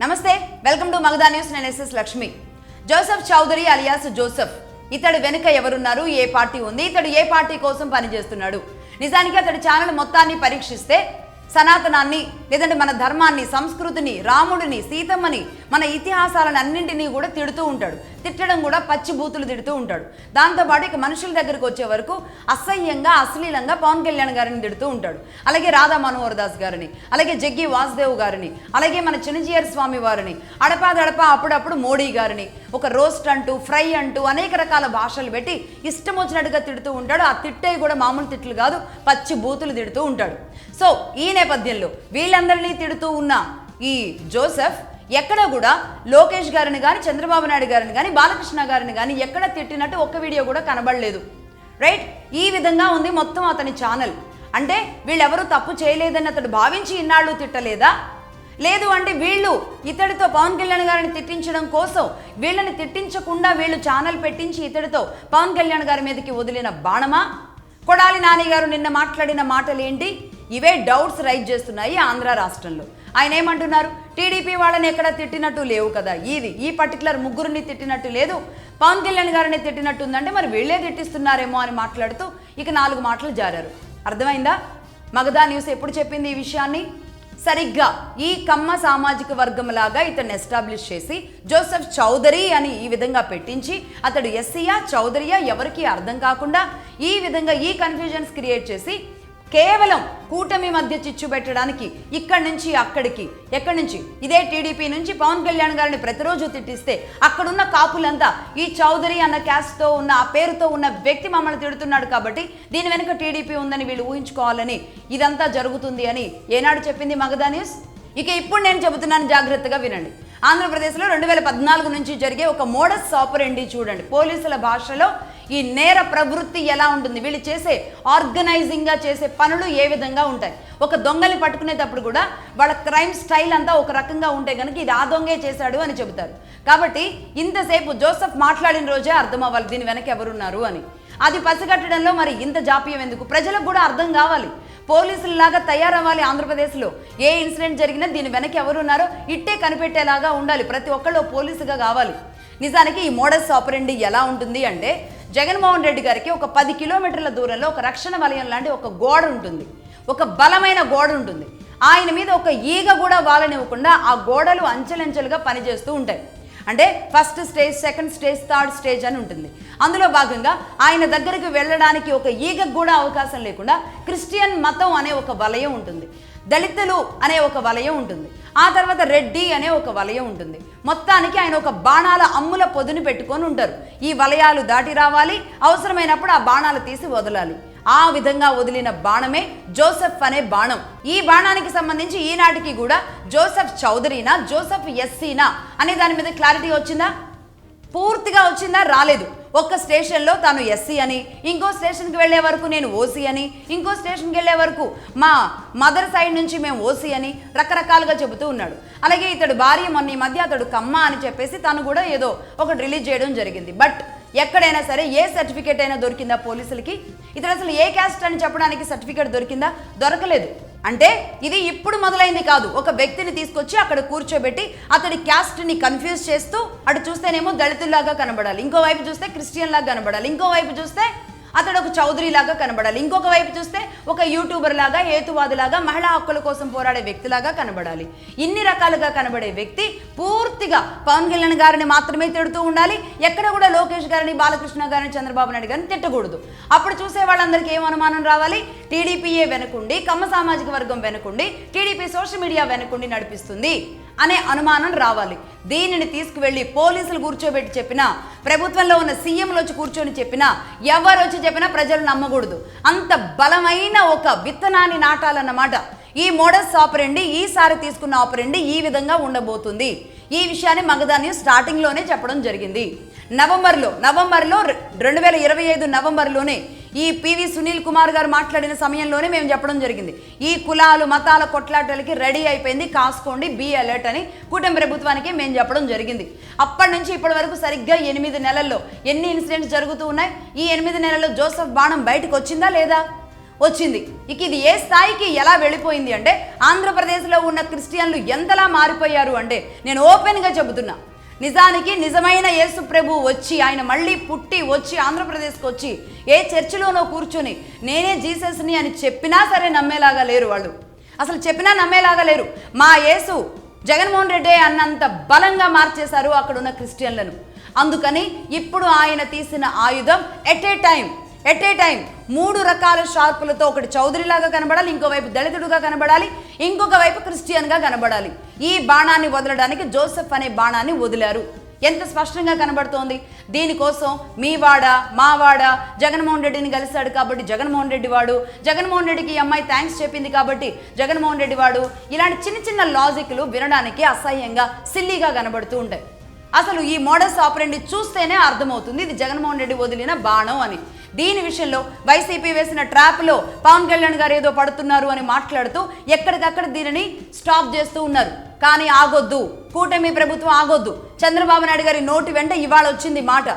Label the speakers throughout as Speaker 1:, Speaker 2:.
Speaker 1: నమస్తే, welcome to Magadha news. నేను SS Lakshmi. Joseph Chaudhary alias Joseph, ఇతడు వెనుక ఎవరున్నారు, ఏ పార్టీ ఉంది, ఇతడు ఏ పార్టీ కోసం పనిచేస్తున్నాడు? నిజానికి అతడి ఛానల్ మొత్తాన్ని పరీక్షిస్తే సనాతనాన్ని, లేదంటే మన ధర్మాన్ని, సంస్కృతిని, రాముడిని, సీతమ్మని, మన ఇతిహాసాలను అన్నింటినీ కూడా తిడుతూ ఉంటాడు. తిట్టడం కూడా పచ్చి బూతులు తిడుతూ ఉంటాడు. దాంతోపాటు ఇక మనుషుల దగ్గరకు వచ్చే వరకు అసహ్యంగా, అశ్లీలంగా పవన్ కళ్యాణ్ గారిని తిడుతూ ఉంటాడు. అలాగే రాధా మనోహర్ దాస్ గారిని, అలాగే జగ్గి వాసుదేవ్ గారిని, అలాగే మన చిన్నజీయర్ స్వామి వారిని, అడపాదడప అప్పుడప్పుడు మోడీ గారిని ఒక రోస్ట్ అంటూ, ఫ్రై అంటూ అనేక రకాల భాషలు పెట్టి ఇష్టం వచ్చినట్టుగా తిడుతూ ఉంటాడు. ఆ తిట్టే కూడా మామూలు తిట్లు కాదు, పచ్చి బూతులు తిడుతూ ఉంటాడు. సో ఈ నేపథ్యంలో వీళ్ళందరినీ తిడుతూ ఉన్న ఈ జోసెఫ్ ఎక్కడ కూడా లోకేష్ గారిని కానీ, చంద్రబాబు నాయుడు గారిని కానీ, బాలకృష్ణ గారిని కానీ ఎక్కడ తిట్టినట్టు ఒక్క వీడియో కూడా కనబడలేదు. రైట్, ఈ విధంగా ఉంది మొత్తం అతని ఛానల్. అంటే వీళ్ళెవరూ తప్పు చేయలేదని అతడు భావించి ఇన్నాళ్ళు తిట్టలేదా? లేదు అంటే వీళ్ళు ఇతడితో పవన్ కళ్యాణ్ గారిని తిట్టించడం కోసం, వీళ్ళని తిట్టించకుండా వీళ్ళు ఛానల్ పెట్టించి ఇతడితో పవన్ కళ్యాణ్ గారి మీదకి వదిలిన బాణమా? కొడాలి నాని గారు నిన్న మాట్లాడిన మాటలు ఏంటి? ఇవే డౌట్స్ రైజ్ చేస్తున్నాయి ఆంధ్ర రాష్ట్రంలో. ఆయన ఏమంటున్నారు? టీడీపీ వాళ్ళని ఎక్కడ తిట్టినట్టు లేవు కదా, ఈ పర్టికులర్ ముగ్గురిని తిట్టినట్టు లేదు, పవన్ కళ్యాణ్ గారిని తిట్టినట్టు ఉందంటే మరి వీళ్ళే తిట్టిస్తున్నారేమో అని మాట్లాడుతూ ఇక 4 మాటలు జారారు. అర్థమైందా? మగధా న్యూస్ ఎప్పుడు చెప్పింది ఈ విషయాన్ని? సరిగ్గా ఈ కమ్మ సామాజిక వర్గం లాగా ఇతన్ని ఎస్టాబ్లిష్ చేసి జోసెఫ్ చౌదరి అని ఈ విధంగా పెట్టించి, అతడు ఎస్సీయా చౌదరియా ఎవరికి అర్థం కాకుండా ఈ విధంగా ఈ కన్ఫ్యూజన్స్ క్రియేట్ చేసి కేవలం కూటమి మధ్య చిచ్చు పెట్టడానికి ఇక్కడి నుంచి అక్కడికి, ఎక్కడి నుంచి ఇదే టీడీపీ నుంచి పవన్ కళ్యాణ్ గారిని ప్రతిరోజు తిట్టిస్తే అక్కడున్న కాపులంతా ఈ చౌదరి అన్న క్యాస్ట్తో ఉన్న, ఆ పేరుతో ఉన్న వ్యక్తి మమ్మల్ని తిడుతున్నాడు కాబట్టి దీని వెనుక టీడీపీ ఉందని వీళ్ళు ఊహించుకోవాలని ఇదంతా జరుగుతుంది అని ఏనాడు చెప్పింది మగధా న్యూస్? ఇక ఇప్పుడు నేను చెబుతున్నాను, జాగ్రత్తగా వినండి. ఆంధ్రప్రదేశ్లో 2014 నుంచి జరిగే ఒక మోడస్ ఆపరెండి చూడండి. పోలీసుల భాషలో ఈ నేర ప్రవృత్తి ఎలా ఉంటుంది, వీళ్ళు చేసే ఆర్గనైజింగ్గా చేసే పనులు ఏ విధంగా ఉంటాయి. ఒక దొంగని పట్టుకునేటప్పుడు కూడా వాళ్ళ క్రైమ్ స్టైల్ అంతా ఒక రకంగా ఉంటే కనుక ఇది ఆ దొంగే చేశాడు అని చెబుతారు. కాబట్టి ఇంతసేపు జోసెఫ్ మాట్లాడిన రోజే అర్థం అవ్వాలి దీని వెనక ఎవరున్నారు అని. అది పసిగట్టడంలో మరి ఇంత జాప్యం ఎందుకు? ప్రజలకు కూడా అర్థం కావాలి. పోలీసులలాగా తయారవ్వాలి. ఆంధ్రప్రదేశ్లో ఏ ఇన్సిడెంట్ జరిగినా దీని వెనక ఎవరున్నారో ఇట్టే కనిపెట్టేలాగా ఉండాలి. ప్రతి ఒక్కళ్ళు పోలీసుగా కావాలి. నిజానికి ఈ మోడస్ ఆపరెండి ఎలా ఉంటుంది అంటే, జగన్మోహన్ రెడ్డి గారికి ఒక 10 కిలోమీటర్ల దూరంలో ఒక రక్షణ వలయం లాంటి ఒక గోడ ఉంటుంది, ఒక బలమైన గోడ ఉంటుంది. ఆయన మీద ఒక ఈగ కూడా వాలనివ్వకుండా ఆ గోడలు అంచెలంచెలుగా పనిచేస్తూ ఉంటాయి. అంటే first stage, second stage, third stage అని ఉంటుంది. అందులో భాగంగా ఆయన దగ్గరికి వెళ్ళడానికి ఒక ఈగకు కూడా అవకాశం లేకుండా క్రిస్టియన్ మతం అనే ఒక వలయం ఉంటుంది, దళితులు అనే ఒక వలయం ఉంటుంది, ఆ తర్వాత రెడ్డి అనే ఒక వలయం ఉంటుంది. మొత్తానికి ఆయన ఒక బాణాల అమ్ముల పొదుని పెట్టుకొని ఉంటారు. ఈ వలయాలు దాటి రావాలి, అవసరమైనప్పుడు ఆ బాణాలు తీసి వదలాలి. ఆ విధంగా వదిలిన బాణమే జోసెఫ్ అనే బాణం. ఈ బాణానికి సంబంధించి ఈనాటికి కూడా జోసెఫ్ చౌదరినా, జోసెఫ్ ఎస్సీనా అనే దాని మీద క్లారిటీ వచ్చిందా? పూర్తిగా వచ్చిందా? రాలేదు. ఒక్క స్టేషన్లో తాను ఎస్సీ అని, ఇంకో స్టేషన్కి వెళ్ళే వరకు నేను ఓసీ అని, ఇంకో స్టేషన్కి వెళ్ళే వరకు మా మదర్ సైడ్ నుంచి మేము ఓసీ అని రకరకాలుగా చెబుతూ ఉన్నాడు. అలాగే ఇతడు భార్య మొన్న ఈ మధ్య అతడు కమ్మ అని చెప్పేసి తను కూడా ఏదో ఒకటి రిలీజ్ చేయడం జరిగింది. బట్ ఎక్కడైనా సరే ఏ సర్టిఫికేట్ అయినా దొరికిందా పోలీసులకి? ఇతడు అసలు ఏ క్యాస్ట్ అని చెప్పడానికి సర్టిఫికేట్ దొరికిందా? దొరకలేదు. అంటే ఇది ఇప్పుడు మొదలైంది కాదు. ఒక వ్యక్తిని తీసుకొచ్చి అక్కడ కూర్చోబెట్టి అతడి క్యాస్ట్ని కన్ఫ్యూజ్ చేస్తూ, అటు చూస్తేనేమో దళితుల్లాగా కనబడాలి, ఇంకో వైపు చూస్తే క్రిస్టియన్ లాగా కనబడాలి, ఇంకో వైపు చూస్తే అతడు ఒక చౌదరి లాగా కనబడాలి, ఇంకొక వైపు చూస్తే ఒక యూట్యూబర్ లాగా, హేతువాదిలాగా, మహిళా హక్కుల కోసం పోరాడే వ్యక్తిలాగా కనబడాలి. ఇన్ని రకాలుగా కనబడే వ్యక్తి పూర్తిగా పవన్ కళ్యాణ్ గారిని మాత్రమే తిడుతూ ఉండాలి. ఎక్కడ కూడా లోకేష్ గారిని, బాలకృష్ణ గారిని, చంద్రబాబు నాయుడు గారిని తిట్టకూడదు. అప్పుడు చూసే వాళ్ళందరికీ ఏం అనుమానం రావాలి? టీడీపీయే వెనుకుండి, కమ్మ సామాజిక వర్గం వెనుకుండి, టీడీపీ సోషల్ మీడియా వెనుకుండి నడిపిస్తుంది అనే అనుమానం రావాలి. దీనిని తీసుకువెళ్ళి పోలీసులు కూర్చోబెట్టి చెప్పినా, ప్రభుత్వంలో ఉన్న సీఎంలు వచ్చి కూర్చొని చెప్పినా, ఎవరు వచ్చి చెప్పినా ప్రజలు నమ్మకూడదు. అంత బలమైన ఒక విత్తనాన్ని నాటాలన్నమాట. ఈ మోడస్ ఆపరెండి, ఈసారి తీసుకున్న ఆపరెండి ఈ విధంగా ఉండబోతుంది. ఈ విషయాన్ని మగధా న్యూస్ స్టార్టింగ్లోనే చెప్పడం జరిగింది. నవంబర్లో 2025 నవంబర్లోనే ఈ పివి సునీల్ కుమార్ గారు మాట్లాడిన సమయంలోనే మేము చెప్పడం జరిగింది. ఈ కులాలు మతాల కొట్లాటలకి రెడీ అయిపోయింది, కాసుకోండి, బీ అలర్ట్ అని కూటమి ప్రభుత్వానికి మేము చెప్పడం జరిగింది. అప్పటి నుంచి ఇప్పటి వరకు సరిగ్గా 8 నెలల్లో ఎన్ని ఇన్సిడెంట్స్ జరుగుతూ ఉన్నాయి? ఈ 8 నెలల్లో జోసెఫ్ బాణం బయటకు వచ్చిందా లేదా? వచ్చింది. ఇక ఇది ఏ స్థాయికి ఎలా వెళ్ళిపోయింది అంటే ఆంధ్రప్రదేశ్లో ఉన్న క్రిస్టియన్లు ఎంతలా మారిపోయారు అంటే నేను ఓపెన్గా చెబుతున్నా, నిజానికి నిజమైన యేసు ప్రభు వచ్చి ఆయన మళ్ళీ పుట్టి వచ్చి ఆంధ్రప్రదేశ్కి వచ్చి ఏ చర్చిలోనో కూర్చొని నేనే జీసస్ని అని చెప్పినా సరే నమ్మేలాగా లేరు వాళ్ళు. అసలు చెప్పినా నమ్మేలాగా లేరు. మా యేసు జగన్మోహన్ రెడ్డి అన్నంత బలంగా మార్చేశారు అక్కడున్న క్రిస్టియన్లను. అందుకని ఇప్పుడు ఆయన తీసిన ఆయుధం ఎట్ ఏ టైం 3 రకాల షార్పులతో, ఒకటి చౌదరిలాగా కనబడాలి, ఇంకోవైపు దళితుడుగా కనబడాలి, ఇంకొక వైపు క్రిస్టియన్గా కనబడాలి. ఈ బాణాన్ని వదలడానికి జోసెఫ్ అనే బాణాన్ని వదిలారు. ఎంత స్పష్టంగా కనబడుతోంది. దీనికోసం మీవాడ మావాడ జగన్మోహన్ రెడ్డిని కలిశాడు కాబట్టి జగన్మోహన్ రెడ్డి వాడు, జగన్మోహన్ రెడ్డికి ఈ అమ్మాయి థ్యాంక్స్ చెప్పింది కాబట్టి జగన్మోహన్ రెడ్డి వాడు, ఇలాంటి చిన్న చిన్న లాజిక్లు వినడానికి అసహ్యంగా సిల్లీగా కనబడుతూ ఉంటాయి. అసలు ఈ మోడస్ ఆపరెండి చూస్తేనే అర్థమవుతుంది ఇది జగన్మోహన్ రెడ్డి వదిలిన బాణం అని. దీని విషయంలో వైసీపీ వేసిన ట్రాప్లో పవన్ కళ్యాణ్ గారు ఏదో పడుతున్నారు అని మాట్లాడుతూ ఎక్కడికక్కడ దీనిని స్టాప్ చేస్తూ ఉన్నారు. కానీ ఆగొద్దు, కూటమి ప్రభుత్వం ఆగొద్దు. చంద్రబాబు నాయుడు గారి నోటి వెంట ఇవాళ వచ్చింది మాట.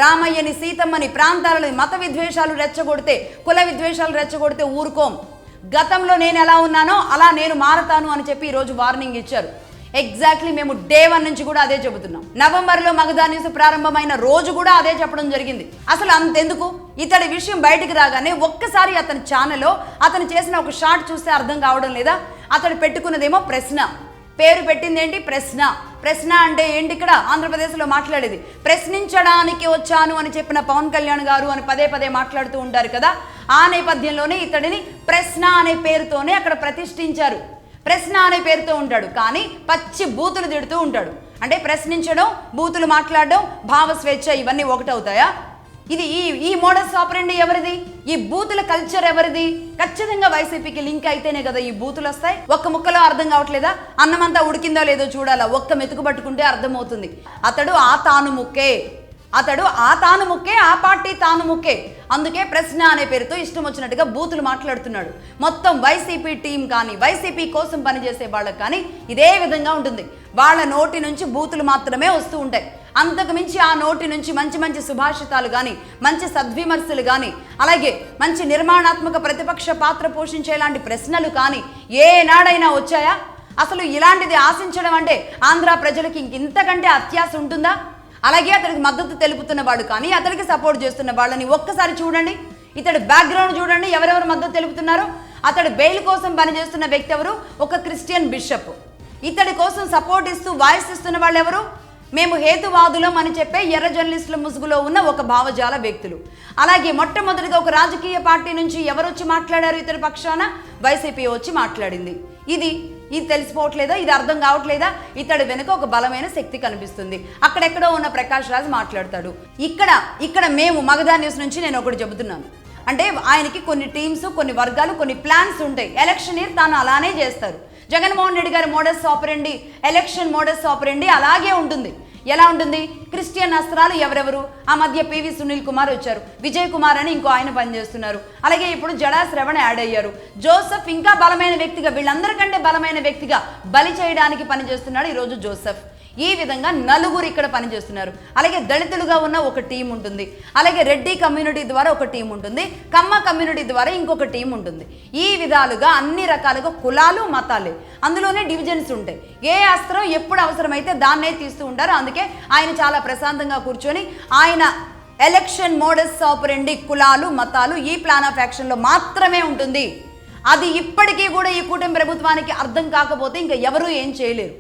Speaker 1: రామయ్యని సీతమ్మని ప్రాంతాలని మత విద్వేషాలు రెచ్చగొడితే, కుల విద్వేషాలు రెచ్చగొడితే ఊరుకోం. గతంలో నేను ఎలా ఉన్నానో అలా నేను మారతాను అని చెప్పి ఈరోజు వార్నింగ్ ఇచ్చారు. ఎగ్జాక్ట్లీ మేము డే 1 నుంచి కూడా అదే చెబుతున్నాం. నవంబర్లో మగధా న్యూస్ ప్రారంభమైన రోజు కూడా అదే చెప్పడం జరిగింది. అసలు అంతెందుకు, ఇతడి విషయం బయటికి రాగానే ఒక్కసారి అతని ఛానల్లో అతను చేసిన ఒక షార్ట్ చూస్తే అర్థం కావడం లేదా? అతడు పెట్టుకున్నదేమో ప్రశ్న, పేరు పెట్టింది ఏంటి ప్రశ్న అంటే ఏంటి? ఇక్కడ ఆంధ్రప్రదేశ్లో మాట్లాడేది ప్రశ్నించడానికి వచ్చాను అని చెప్పిన పవన్ కళ్యాణ్ గారు అని పదే పదే మాట్లాడుతూ ఉంటారు కదా. ఆ నేపథ్యంలోనే ఇతడిని ప్రశ్న అనే పేరుతోనే అక్కడ ప్రతిష్ఠించారు. ప్రశ్న అనే పేరుతో ఉంటాడు, కానీ పచ్చి బూతులు తిడుతూ ఉంటాడు. అంటే ప్రశ్నించడం, బూతులు మాట్లాడడం, భావస్వేచ్ఛ ఇవన్నీ ఒకటవుతాయా? ఇది ఈ మోడస్ ఆపరెండి ఎవరిది? ఈ బూతుల కల్చర్ ఎవరిది? ఖచ్చితంగా వైసీపీకి లింక్ అయితేనే కదా ఈ బూతులు వస్తాయి. ఒక్క ముక్కలో అర్థం కావట్లేదా? అన్నమంతా ఉడికిందో లేదో చూడాలా, ఒక్క మెతుకు పట్టుకుంటే అర్థమవుతుంది. అతడు ఆ తాను ముక్కే, ఆ పార్టీ తాను ముక్కే. అందుకే ప్రశ్న అనే పేరుతో ఇష్టం వచ్చినట్టుగా బూతులు మాట్లాడుతున్నాడు. మొత్తం వైసీపీ టీం కానీ, వైసీపీ కోసం పనిచేసే వాళ్ళకి కానీ ఇదే విధంగా ఉంటుంది. వాళ్ళ నోటి నుంచి బూతులు మాత్రమే వస్తూ ఉంటాయి. అంతకు మించి ఆ నోటి నుంచి మంచి మంచి సుభాషితాలు కానీ, మంచి సద్విమర్శలు కానీ, అలాగే మంచి నిర్మాణాత్మక ప్రతిపక్ష పాత్ర పోషించేలాంటి ప్రశ్నలు కానీ ఏనాడైనా వచ్చాయా? అసలు ఇలాంటిది ఆశించడం అంటే ఆంధ్ర ప్రజలకి ఇంతకంటే అత్యాశ ఉంటుందా? అలాగే అతడికి మద్దతు తెలుపుతున్నవాడు కానీ, అతడికి సపోర్ట్ చేస్తున్న వాళ్ళని ఒక్కసారి చూడండి. ఇతడు బ్యాక్గ్రౌండ్ చూడండి, ఎవరెవరు మద్దతు తెలుపుతున్నారో. అతడు బెయిల్ కోసం పనిచేస్తున్న వ్యక్తి ఎవరు? ఒక క్రిస్టియన్ బిషప్. ఇతడి కోసం సపోర్ట్ ఇస్తూ వాయిస్ ఇస్తున్న వాళ్ళు ఎవరు? మేము హేతువాదులం అని చెప్పే ఎర్ర జర్నలిస్టుల ముసుగులో ఉన్న ఒక భావజాల వ్యక్తులు. అలాగే మొట్టమొదటిగా ఒక రాజకీయ పార్టీ నుంచి ఎవరు వచ్చి మాట్లాడారు ఇతడి పక్షాన? వైసీపీ వచ్చి మాట్లాడింది. ఇది తెలిసిపోవట్లేదా? ఇది అర్థం కావట్లేదా? ఇతడి వెనుక ఒక బలమైన శక్తి కనిపిస్తుంది. అక్కడెక్కడో ఉన్న ప్రకాష్ రాజ్ మాట్లాడతాడు. ఇక్కడ మేము మగధా న్యూస్ నుంచి నేను ఒకటి చెబుతున్నాను. అంటే ఆయనకి కొన్ని టీమ్స్, కొన్ని వర్గాలు, కొన్ని ప్లాన్స్ ఉంటాయి. ఎలక్షన్ ఇయర్ తాను అలానే చేస్తారు. జగన్మోహన్ రెడ్డి గారి మోడస్ ఆపరెండి, ఎలక్షన్ మోడస్ ఆపరెండి అలాగే ఉంటుంది. ఎలా ఉంటుంది? క్రిస్టియన్ అస్త్రాలు ఎవరెవరు? ఆ మధ్య పివి సునీల్ కుమార్ వచ్చారు, విజయ్ కుమార్ అని ఇంకో ఆయన పనిచేస్తున్నారు. అలాగే ఇప్పుడు జడా శ్రవణ్ యాడ్ అయ్యారు. జోసెఫ్ ఇంకా బలమైన వ్యక్తిగా, వీళ్ళందరికంటే బలమైన వ్యక్తిగా బలి చేయడానికి పనిచేస్తున్నాడు ఈరోజు జోసెఫ్. ఈ విధంగా నలుగురు ఇక్కడ పనిచేస్తున్నారు. అలాగే దళితులుగా ఉన్న ఒక టీం ఉంటుంది, అలాగే రెడ్డి కమ్యూనిటీ ద్వారా ఒక టీం ఉంటుంది, కమ్మ కమ్యూనిటీ ద్వారా ఇంకొక టీం ఉంటుంది. ఈ విధాలుగా అన్ని రకాలుగా కులాలు, మతాలే, అందులోనే డివిజన్స్ ఉంటాయి. ఏ అస్త్రం ఎప్పుడు అవసరమైతే దాన్నే తీస్తూ ఉంటారు. అందుకే ఆయన చాలా ప్రశాంతంగా కూర్చొని ఆయన ఎలక్షన్ మోడస్ ఆపరెండి కులాలు, మతాలు ఈ ప్లాన్ ఆఫ్ యాక్షన్లో మాత్రమే ఉంటుంది. అది ఇప్పటికీ కూడా ఈ కూటమి ప్రభుత్వానికి అర్థం కాకపోతే ఇంకా ఎవరూ ఏం చేయలేరు.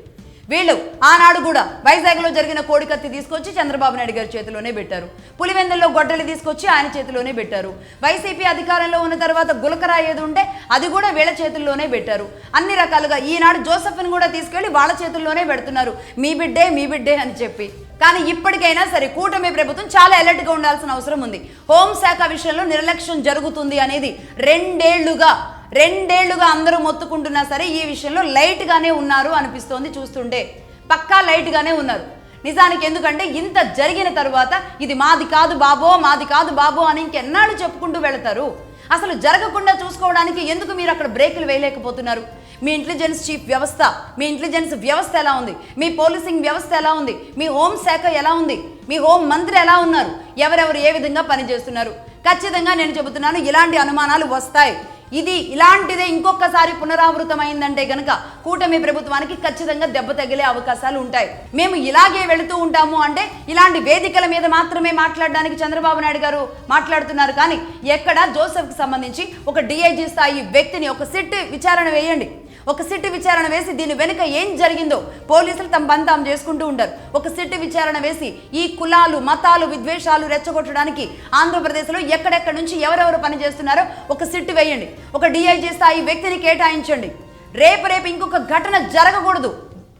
Speaker 1: వీళ్ళు ఆనాడు కూడా వైజాగ్లో జరిగిన కోడికత్తి తీసుకొచ్చి చంద్రబాబు నాయుడు గారి చేతిలోనే పెట్టారు. పులివెందుల్లో గొడ్డలి తీసుకొచ్చి ఆయన చేతిలోనే పెట్టారు. వైసీపీ అధికారంలో ఉన్న తర్వాత గులకరా ఏది ఉంటే అది కూడా వీళ్ళ చేతుల్లోనే పెట్టారు. అన్ని రకాలుగా ఈనాడు జోసెఫ్ని కూడా తీసుకెళ్లి వాళ్ళ చేతుల్లోనే పెడుతున్నారు. మీ బిడ్డే అని చెప్పి. కానీ ఇప్పటికైనా సరే కూటమి ప్రభుత్వం చాలా అలర్ట్గా ఉండాల్సిన అవసరం ఉంది. హోంశాఖ విషయంలో నిర్లక్ష్యం జరుగుతుంది అనేది రెండేళ్లుగా అందరూ మొత్తుకుంటున్నా సరే ఈ విషయంలో లైట్గానే ఉన్నారు అనిపిస్తోంది చూస్తుంటే. పక్కా లైట్గానే ఉన్నారు నిజానికి. ఎందుకంటే ఇంత జరిగిన తరువాత ఇది మాది కాదు బాబో అని ఇంకెన్నాళ్ళు చెప్పుకుంటూ వెళతారు? అసలు జరగకుండా చూసుకోవడానికి ఎందుకు మీరు అక్కడ బ్రేకులు వేయలేకపోతున్నారు? మీ ఇంటెలిజెన్స్ చీఫ్ వ్యవస్థ, మీ ఇంటెలిజెన్స్ వ్యవస్థ ఎలా ఉంది? మీ పోలీసింగ్ వ్యవస్థ ఎలా ఉంది? మీ హోంశాఖ ఎలా ఉంది? మీ హోం మంత్రి ఎలా ఉన్నారు? ఎవరెవరు ఏ విధంగా పనిచేస్తున్నారు? ఖచ్చితంగా నేను చెబుతున్నాను, ఇలాంటి అనుమానాలు వస్తాయి. ఇది ఇలాంటిదే ఇంకొకసారి పునరావృతమైందంటే గనక కూటమి ప్రభుత్వానికి ఖచ్చితంగా దెబ్బ తగిలే అవకాశాలు ఉంటాయి. మేము ఇలాగే వెళుతూ ఉంటాము అంటే ఇలాంటి వేదికల మీద మాత్రమే మాట్లాడడానికి చంద్రబాబు నాయుడు గారు మాట్లాడుతున్నారు. కానీ ఎక్కడ జోసెఫ్కి సంబంధించి ఒక డిఐజీ స్థాయి వ్యక్తిని ఒక సిట్ విచారణ వేయండి. ఒక సిట్ విచారణ వేసి దీని వెనుక ఏం జరిగిందో పోలీసులు తమ పని తాము చేసుకుంటూ ఉంటారు. ఒక సిట్ విచారణ వేసి ఈ కులాలు మతాలు విద్వేషాలు రెచ్చగొట్టడానికి ఆంధ్రప్రదేశ్లో ఎక్కడెక్కడ నుంచి ఎవరెవరు పనిచేస్తున్నారో ఒక సిట్ వేయండి. ఒక డిఐజీ స్థాయి వ్యక్తిని కేటాయించండి. రేపు ఇంకొక ఘటన జరగకూడదు.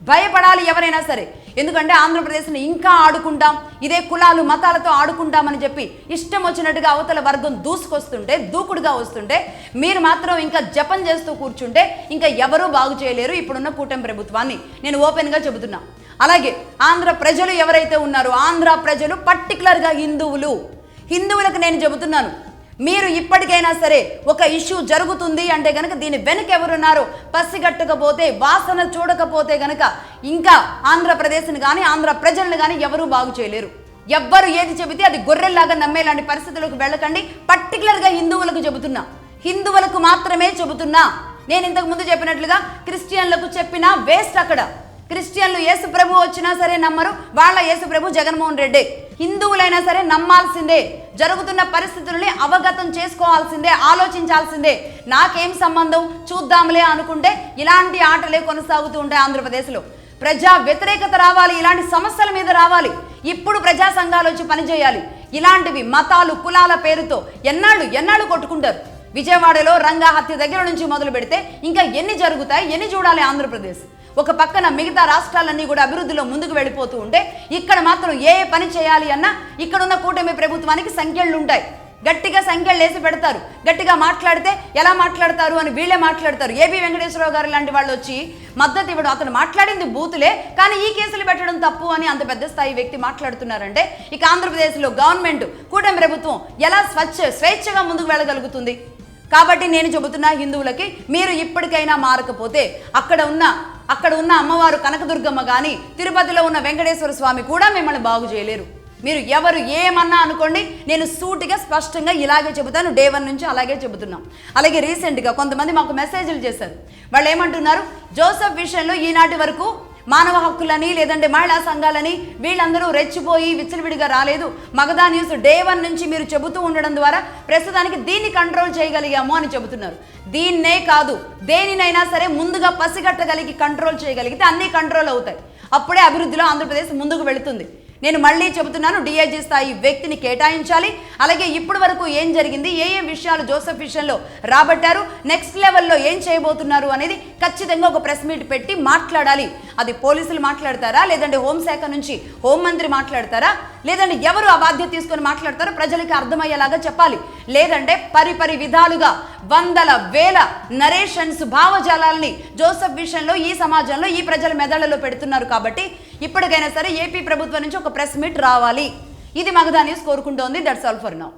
Speaker 1: భయపడాలి ఎవరైనా సరే. ఎందుకంటే ఆంధ్రప్రదేశ్ని ఇంకా ఆడుకుంటాం, ఇదే కులాలు మతాలతో ఆడుకుంటామని చెప్పి ఇష్టం వచ్చినట్టుగా అవతల వర్గం దూసుకొస్తుంటే దూకుడుగా వస్తుంటే మీరు మాత్రం ఇంకా జపం చేస్తూ కూర్చుంటే ఇంకా ఎవరూ బాగు చేయలేరు ఇప్పుడున్న కూటమి ప్రభుత్వాన్ని. నేను ఓపెన్గా చెబుతున్నా. అలాగే ఆంధ్ర ప్రజలు ఎవరైతే ఉన్నారో ఆంధ్ర ప్రజలు పర్టికులర్గా హిందువులకు నేను చెబుతున్నాను, మీరు ఇప్పటికైనా సరే ఒక ఇష్యూ జరుగుతుంది అంటే గనక దీని వెనుక ఎవరున్నారో పసిగట్టకపోతే వాసన చూడకపోతే గనక ఇంకా ఆంధ్రప్రదేశ్ని కానీ ఆంధ్ర ప్రజలను కానీ ఎవరూ బాగు చేయలేరు. ఎవ్వరు ఏది చెబితే అది గొర్రెల్లాగా నమ్మేలాంటి పరిస్థితులకు వెళ్ళకండి. పర్టికులర్గా హిందువులకు చెబుతున్నా, హిందువులకు మాత్రమే చెబుతున్నా. నేను ఇంతకు ముందు చెప్పినట్లుగా క్రిస్టియన్లకు చెప్పినా వేస్ట్. అక్కడ క్రిస్టియన్లు యేసు ప్రభు వచ్చినా సరే నమ్మరు, వాళ్ళ యేసు ప్రభు జగన్మోహన్ రెడ్డి. హిందువులైనా సరే నమ్మాల్సిందే, జరుగుతున్న పరిస్థితుల్ని అవగతం చేసుకోవాల్సిందే, ఆలోచించాల్సిందే. నాకేం సంబంధం చూద్దాంలే అనుకుంటే ఇలాంటి ఆటలే కొనసాగుతూ ఉంటాయి ఆంధ్రప్రదేశ్లో. ప్రజా వ్యతిరేకత రావాలి, ఇలాంటి సమస్యల మీద రావాలి. ఇప్పుడు ప్రజా సంఘాలు వచ్చి పనిచేయాలి. ఇలాంటివి మతాలు కులాల పేరుతో ఎన్నాళ్ళు కొట్టుకుంటారు. విజయవాడలో రంగా హత్య దగ్గర నుంచి మొదలు పెడితే ఇంకా ఎన్ని జరుగుతాయి, ఎన్ని చూడాలి ఆంధ్రప్రదేశ్. ఒక పక్కన మిగతా రాష్ట్రాలన్నీ కూడా అభివృద్ధిలో ముందుకు వెళ్ళిపోతూ ఉంటే ఇక్కడ మాత్రం ఏ పని చేయాలి అన్నా ఇక్కడున్న కూటమి ప్రభుత్వానికి సంఖ్యలు ఉంటాయి. గట్టిగా సంఖ్యలు వేసి పెడతారు. గట్టిగా మాట్లాడితే ఎలా మాట్లాడతారు అని వీళ్ళే మాట్లాడతారు. ఏబి వెంకటేశ్వరరావు గారు లాంటి వాళ్ళు వచ్చి మద్దతు ఇవ్వడం, అతను మాట్లాడింది బూతులే కానీ ఈ కేసులు పెట్టడం తప్పు అని అంత పెద్ద స్థాయి వ్యక్తి మాట్లాడుతున్నారంటే ఇక ఆంధ్రప్రదేశ్లో గవర్నమెంట్ కూటమి ప్రభుత్వం ఎలా స్వేచ్ఛగా ముందుకు వెళ్ళగలుగుతుంది? కాబట్టి నేను చెబుతున్నా హిందువులకి, మీరు ఇప్పటికైనా మారకపోతే అక్కడ ఉన్న అమ్మవారు కనకదుర్గమ్మ కానీ తిరుపతిలో ఉన్న వెంకటేశ్వర స్వామి కూడా మిమ్మల్ని బాగు చేయలేరు. మీరు ఎవరు ఏమన్నా అనుకోండి, నేను సూటిగా స్పష్టంగా ఇలాగే చెబుతాను. డే 1 నుంచి అలాగే చెబుతున్నాం. అలాగే రీసెంట్గా కొంతమంది మాకు మెసేజ్లు చేశారు. వాళ్ళు ఏమంటున్నారు, జోసెఫ్ విషయంలో ఈనాటి వరకు మానవ హక్కులని లేదంటే మహిళా సంఘాలని వీళ్ళందరూ రెచ్చిపోయి విచ్చలవిడిగా రాలేదు. మగధా న్యూస్ డే 1 నుంచి మీరు చెబుతూ ఉండడం ద్వారా ప్రస్తుతానికి దీన్ని కంట్రోల్ చేయగలిగాము అని చెబుతున్నారు. దీన్నే కాదు, దేనినైనా సరే ముందుగా పసిగట్టగలిగి కంట్రోల్ చేయగలిగితే అన్నీ కంట్రోల్ అవుతాయి. అప్పుడే అభివృద్ధిలో ఆంధ్రప్రదేశ్ ముందుకు వెళుతుంది. నేను మళ్ళీ చెబుతున్నాను, డిఐజీ స్థాయి వ్యక్తిని కేటాయించాలి. అలాగే ఇప్పటి వరకు ఏం జరిగింది, ఏ విషయాలు జోసెఫ్ విషయంలో రాబట్టారు, నెక్స్ట్ లెవెల్లో ఏం చేయబోతున్నారు అనేది ఖచ్చితంగా ఒక ప్రెస్ మీట్ పెట్టి మాట్లాడాలి. అది పోలీసులు మాట్లాడతారా, లేదంటే హోంశాఖ నుంచి హోంమంత్రి మాట్లాడతారా, లేదంటే ఎవరు ఆ బాధ్యత తీసుకొని మాట్లాడతారో ప్రజలకి అర్థమయ్యేలాగా చెప్పాలి. లేదంటే పరిపరి విధాలుగా వందల వేల నరేషన్స్ భావజాలాల్ని జోసెఫ్ విషయంలో ఈ సమాజంలో ఈ ప్రజల మెదళ్లలో పెడుతున్నారు. కాబట్టి ఇప్పటికైనా సరే ఏపీ ప్రభుత్వం నుంచి ఒక ప్రెస్ మీట్ రావాలి. ఇది మగధా న్యూస్ కోరుకుంటోంది. That's all for now.